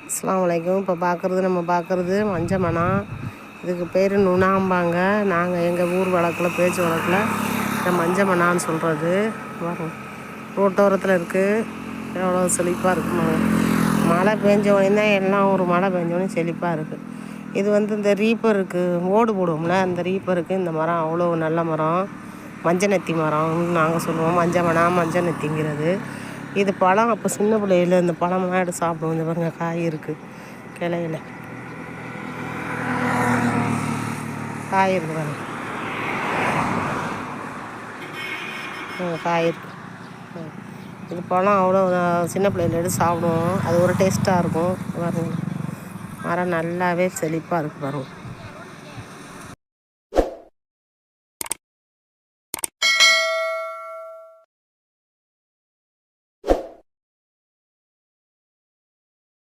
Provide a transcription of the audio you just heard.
அஸ்ஸலாமு அலைக்கும். இப்போ நம்ம பார்க்குறது மஞ்சள் மனம். இதுக்கு பேர் நுணாம்பாங்க. நாங்கள் எங்கள் ஊர் வழக்கில் பேச்சு வழக்கில் இந்த மஞ்சள் மனான்னு சொல்கிறது. வரும் ரோட்டோரத்தில் இருக்குது. எவ்வளோ செழிப்பாக இருக்குமா. மழை பெஞ்சோடனே தான் எல்லாம் ஒரு மழை பெஞ்சோடனே செழிப்பாக இருக்குது. இது இந்த ரீப்பருக்கு ஓடு போடுவோம்ல, அந்த ரீப்பருக்கு இந்த மரம் அவ்வளோ நல்ல மரம். மஞ்சள் நெத்தி மரம்னு நாங்கள் சொல்லுவோம். மஞ்சள் மனம், மஞ்சள் நெத்திங்கிறது. இது பழம். அப்போ சின்ன பிள்ளையில இந்த பழமெல்லாம் எடுத்து சாப்பிடுவோம். இந்த பாருங்க காய் இருக்குது கிளையில, காய் இருக்கு பாருங்க, காய் இருக்கு. இது பழம் அவ்வளோ சின்ன பிள்ளையில எடுத்து சாப்பிடுவோம். அது ஒரு டேஸ்ட்டாக இருக்கும் பாருங்க. மரம் நல்லாவே செழிப்பாக இருக்குது பாருங்க.